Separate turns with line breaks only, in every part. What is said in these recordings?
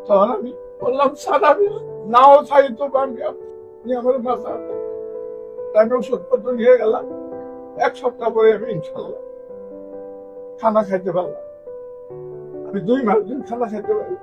তখন আমি বললাম, স্যার আমি নাও চাই তো আমি আপনি আমার মাথা, আমি ওষুধপত্র নিয়ে গেলাম। 1 সপ্তাহ পরে আমি ইনশাল্লাহ খানা খাইতে পারলাম। আমি 2 মাস দিন খানা খাইতে পারি।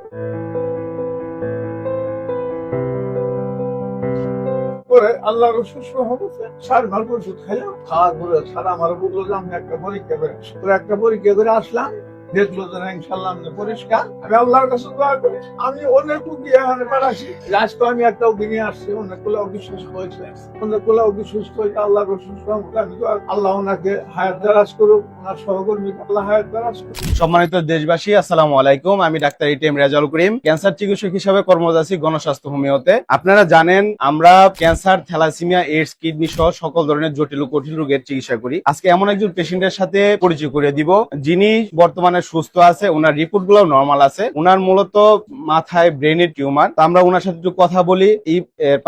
পরে আল্লাহর সুস্থ হচ্ছে 4 মাস ওষুধ খাইলাম। খাওয়ার পরে সারা আমার বললো যে আমি একটা পরীক্ষা করে আসি। তোর একটা পরীক্ষা করে আসলাম, দেখলো যে না ইনশাল্লাহ আমি পরিষ্কার। আমি আল্লাহর কাছে দোয়া করি, আমি অনেক উকি এখানে বেড়াচ্ছি, আজকে আমি একটা উকি নিয়ে আসছি। অনেকগুলো অসুস্থ হয়েছে, অনেকগুলো অসুস্থ হয়েছে। আল্লাহর অসুস্থ আমি তো আল্লাহ ওনাকে হায়াত দারাজ করুক, ওনার সহকর্মী আল্লাহ হায়াত দারাজ করুক।
সম্মানিত দেশবাসী, আসসালামু আলাইকুম। আমি doctor ATM Rezaul Karim, cancer চিকিৎসক হিসেবে কর্মরত আছি গণস্বাস্থ্য হোমিওতে। আপনারা জানেন আমরা ক্যান্সার, থ্যালাসেমিয়া, এইডস, কিডনি সহ সকল ধরনের জটিল ও কঠিন রোগের চিকিৎসা করি। আজকে এমন একজন পেশেন্টের সাথে পরিচয় করে দিব যিনি বর্তমানে সুস্থ আছে, ওনার রিপোর্ট গুলো নর্মাল আছে। ওনার মূলত মাথায় ব্রেনের টিউমার। তো আমরা ওনার সাথে একটু কথা বলি। এই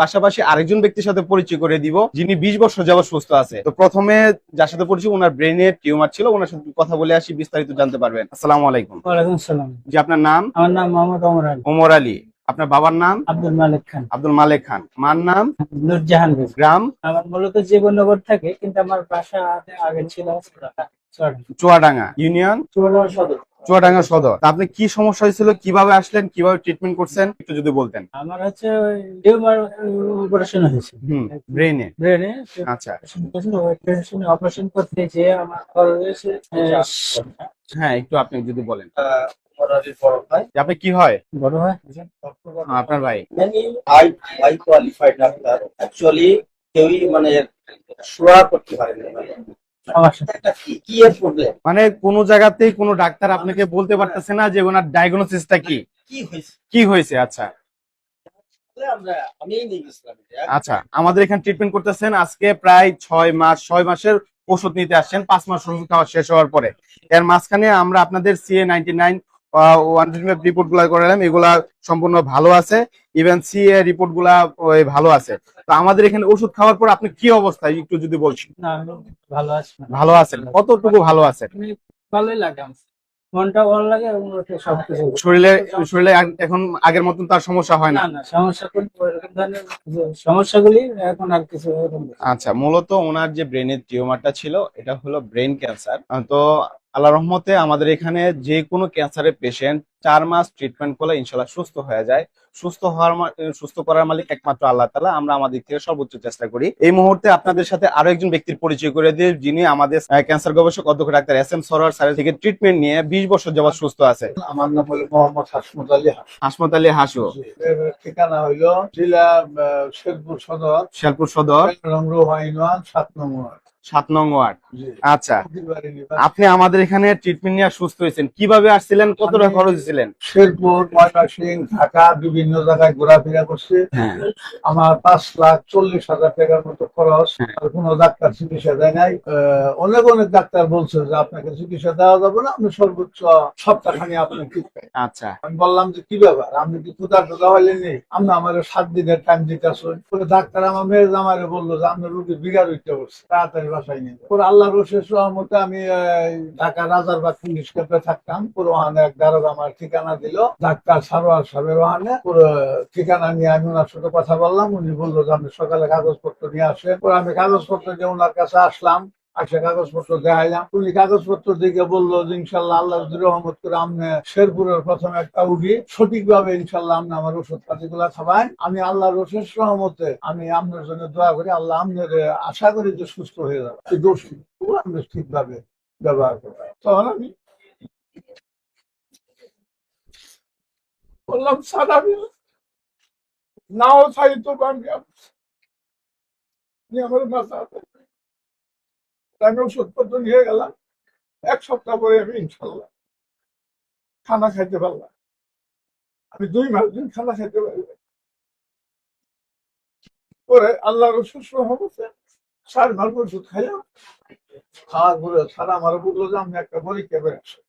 পাশাপাশি আরেকজন ব্যক্তির সাথে পরিচয় করে দিব যিনি 20 বছর যাবত সুস্থ আছে। তো প্রথমে যার সাথে পরিচয়, ওনার ব্রেনের টিউমার ছিল, ওনার সাথে কথা বলে আসি, বিস্তারিত জানতে পারবেন। আসসালামু আলাইকুম।
ওয়ালাইকুম সালাম।
জি, আপনার নাম?
আমার নাম মোহাম্মদ ওমর আলী।
ওমর আলী। আপনার বাবার নাম?
আব্দুল মালিক খান।
আব্দুল মালেক খান। মার নাম?
নুরজাহান বেগম।
গ্রাম?
আমার মূলত জীবননগর থাকে, কিন্তু আমার বাসা আগে ছিল
চুয়াডাঙ্গা ইউনিয়ন,
চুয়াডাঙ্গা সদর।
চুয়াডাঙ্গা সদর। তা আপনি কি সমস্যা হয়েছিল, কিভাবে আসলেন, কিভাবে ট্রিটমেন্ট করছেন, একটু যদি বলতেন।
আমার হচ্ছে টিউমার অপারেশন হয়েছে
ব্রেনে।
ব্রেনে।
আচ্ছা,
অপারেশন করতে যে আমার খরচ হয়েছে
হ্যাঁ, একটু আপনি যদি বলেন। যে আপনি কি হয়?
বড় হয়
আপনার ভাই?
High high qualified doctor actually কেউই মানে শোয়া করতে পারে না।
সমস্যা।
একটা কি এর প্রবলেম,
মানে কোন জায়গাতেই কোনো ডাক্তার আপনাকে বলতে পারতেছে না যে ওনার ডায়াগনোসিসটা কি
কি হয়েছে
কি হয়েছে। আচ্ছা,
আমি নিয়ে গেছিলাম।
আচ্ছা, আমাদের এখানে ট্রিটমেন্ট করতেছেন আজকে প্রায় 6 মাসের ওষুধ নিতে আসছেন। 5 মাস ওষুধ খাওয়া শেষ হওয়ার পরে এর মাঝখানে আমরা আপনাদের CA-99 রিপোর্ট গুলা করালাম, এগুলা সম্পূর্ণ ভালো আছে। ইভেন CA রিপোর্ট গুলা ভালো আছে। তো আমাদের এখানে ওষুধ খাওয়ার পর আপনি কি অবস্থায় একটু যদি বলছেন।
না, আমি ভালো আছি।
ভালো আছেন? কতটুকু ভালো আছেন?
ভালোই লাগে আমার। মনটা ভালো লাগে এবং সবকিছু
শরীরে শরীরে এখন আগের মতন তার সমস্যা হয় না?
না না, সমস্যা কোন ওরকম ধরনের সমস্যাগুলি এখন আর কিছু এরকম নেই।
আচ্ছা, মূলত ওনার যে ব্রেনের টিউমারটা ছিল এটা হলো ব্রেন ক্যান্সার। তো আল্লাহ রহমতে আমাদের এখানে যে কোনো ক্যান্সারের পেশেন্ট 4 মাস ট্রিটমেন্ট করলে ইনশাল্লাহ সুস্থ হয়ে যায়। সুস্থ করার মালিক একমাত্র আল্লাহ তাআলা। আমরা আমাদের দিক থেকে সর্বোচ্চ চেষ্টা করি। এই মুহূর্তে আপনাদের সাথে আরো একজন ব্যক্তির পরিচয় করে দিই যিনি আমাদের ক্যান্সার গবেষক অধ্যক্ষ ডাক্তার SM সরোয়ার স্যারের থেকে ট্রিটমেন্ট নিয়ে 20 বছর যাবত সুস্থ আছে।
আমার নাম হলো মোহাম্মদ হাসমত আলী হাস।
হাসমত আলী হাসু।
এর ঠিকানা হইলো জেলা শেরপুর সদর,
শেরপুর সদর,
রোহা ইউনিয়ন 7 নং ওয়ার্ড।
7 নং ওয়ার্ড।
জি।
আচ্ছা,
প্রতিবারই নিবাস।
আপনি আমাদের এখানে ট্রিটমেন্ট নিয়ে সুস্থ হয়েছেন, কিভাবে আসছিলেন, কত টাকা খরচ দিয়েছিলেন?
শেরপুর, ময়মনসিংহ, ঢাকা বিভিন্ন জায়গায় ঘোরাফেরা করছে।
হ্যাঁ,
আমার 5,40,000 টাকার মতো খরচ।
হ্যাঁ।
আর কোনো ডাক্তার চিকিৎসা দেয় নাই। অনেক অনেক ডাক্তার বলছে যে আপনাকে চিকিৎসা দেওয়া যাবে না, আপনি সর্বোচ্চ সপ্তাহখানি আপনি ঠিক পাই।
আচ্ছা,
আমি বললাম যে কি ব্যাপার, আপনি কি ক্ষুধার টোকা হইলে নেই, আপনি আমার 7 দিনের টাইম দিতে আসুন। পরে ডাক্তার আমার মেয়ে জামাইরে বললো যে আপনার রোগী বিঘা রইতে করছে, তাড়াতাড়ি বাসায় নিয়ে যান। পরে আল্লাহর রশেষ রহমতে আমি ঢাকা রাজারবাগ পুলিশ ক্যাম্পে থাকতাম। পুরো ওখানে এক দারোগা আমার ঠিকানা দিল, ডাক্তার সারোয়ার সাহেবের ওখানে। পুরো ঠিকানা নিয়ে আমি ওনার সাথে কথা বললাম। উনি বললো যে আপনি সকালে কাগজপত্র নিয়ে আসেন। পরে আমি কাগজপত্র নিয়ে ওনার কাছে আসলাম। আচ্ছা, কাগজপত্র দেখাইলাম। উনি কাগজপত্র দিকে বললো যে ইনশাল্লাহ আল্লাহ যদি রহমত করে আপনি শেরপুরের প্রথম একটা উঠি সঠিকভাবে ইনশাল্লাহ আপনি আমার ওষুধ পাতি গুলা খাবাই। আমি আল্লাহর অশেষ রহমতে আমি আপনার জন্য দোয়া করি, আল্লাহ আপনার আশা করি যে সুস্থ হয়ে যাবে। এই দোষী আপনি ঠিকভাবে ব্যবহার করবেন। তখন আমি বললাম, স্যার আমি নাও চাই তো আমি আপনি আমার মাথা, আমি ওষুধপত্র নিয়ে গেলাম। 1 সপ্তাহ পরে আমি ইনশাল্লাহ খানা খাইতে পারলাম। আমি 2 মাস দিন খানা খাইতে পারি। পরে আল্লাহর সুস্থ হচ্ছে 4 মাস ওষুধ খাইলাম। খাওয়ার পরে সারা আমার বললো যে আমি একটা পরীক্ষা করে আসি।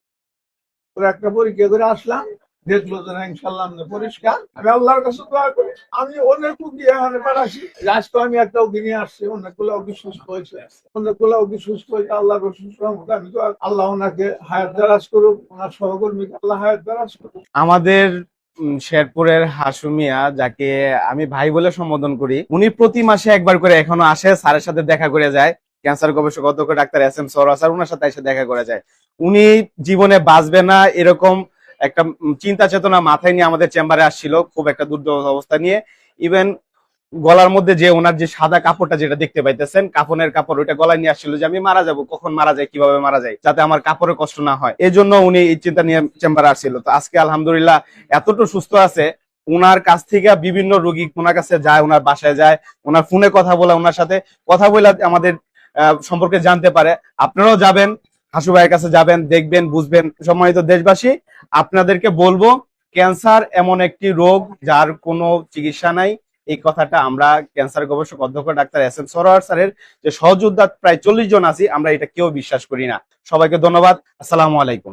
পরে একটা পরীক্ষা করে আসলাম, দেখলো যে না ইনশাল্লাহ আমি পরিষ্কার। আমি আল্লাহর কাছে দোয়া করি, আমি অনেক উকি এখানে বেড়াচ্ছি, আজকে আমি একটা উকি নিয়ে আসছি। অনেকগুলো উকি সুস্থ হয়েছে, অনেকগুলো উকি সুস্থ হয়েছে। আল্লাহর সুস্থ আমি তো আল্লাহ ওনাকে হায়াত দারাজ করুক, ওনার সহকর্মীকে আল্লাহ হায়াত দারাজ করুক।
আমাদের শেরপুরের হাসুমিয়া, যাকে আমি ভাই বলে সম্বোধন করি, উনি প্রতি মাসে একবার করে এখনো আসে, স্যারের সাথে দেখা করে যায়। ক্যান্সার গবেষক অধ্যক্ষ ডাক্তার SM সরোয়ার স্যার, ওনার সাথে এসে দেখা করে যায়। উনি জীবনে বাঁচবে না এরকম একটা চিন্তা চেতনা মাথায় নিয়ে আমাদের চেম্বারে আসছিল, খুব একটা দুর্বল অবস্থা নিয়ে। ইভেন গলার মধ্যে যে ওনার যে সাদা কাপড়টা যেটা দেখতে পাইতেছেন, কাফনের কাপড়, ওইটা গলায় নিয়ে আসছিল যে আমি মারা যাব, কখন মারা যায়, কিভাবে মারা যায়, যাতে আমার কাপড়ে কষ্ট না হয়। এই জন্য উনি এই চিন্তা নিয়ে চেম্বারে আসছিল। তো আজকে আলহামদুলিল্লাহ এতটুকু সুস্থ আছে। ওনার কাছ থেকে বিভিন্ন রোগী ওনার কাছে যায়, ওনার বাসায় যায়, ওনার ফোনে কথা বলে, ওনার সাথে কথা বলে আমাদের সম্পর্কে জানতে পারে। আপনারাও যাবেন, হাসু ভাইয়ের কাছে যাবেন, দেখবেন, বুঝবেন। সম্মানিত দেশবাসী, আপনাদেরকে বলবো, ক্যান্সার এমন একটি রোগ যার কোনো চিকিৎসা নাই। এই কথাটা আমরা ক্যান্সার গবেষক অধ্যক্ষ ডাক্তার SM সরোয়ার স্যারের যে সহযোদ্ধা প্রায় 40 জন আছি, আমরা এটা কেউ বিশ্বাস করি না। সবাইকে ধন্যবাদ। আসসালামু আলাইকুম।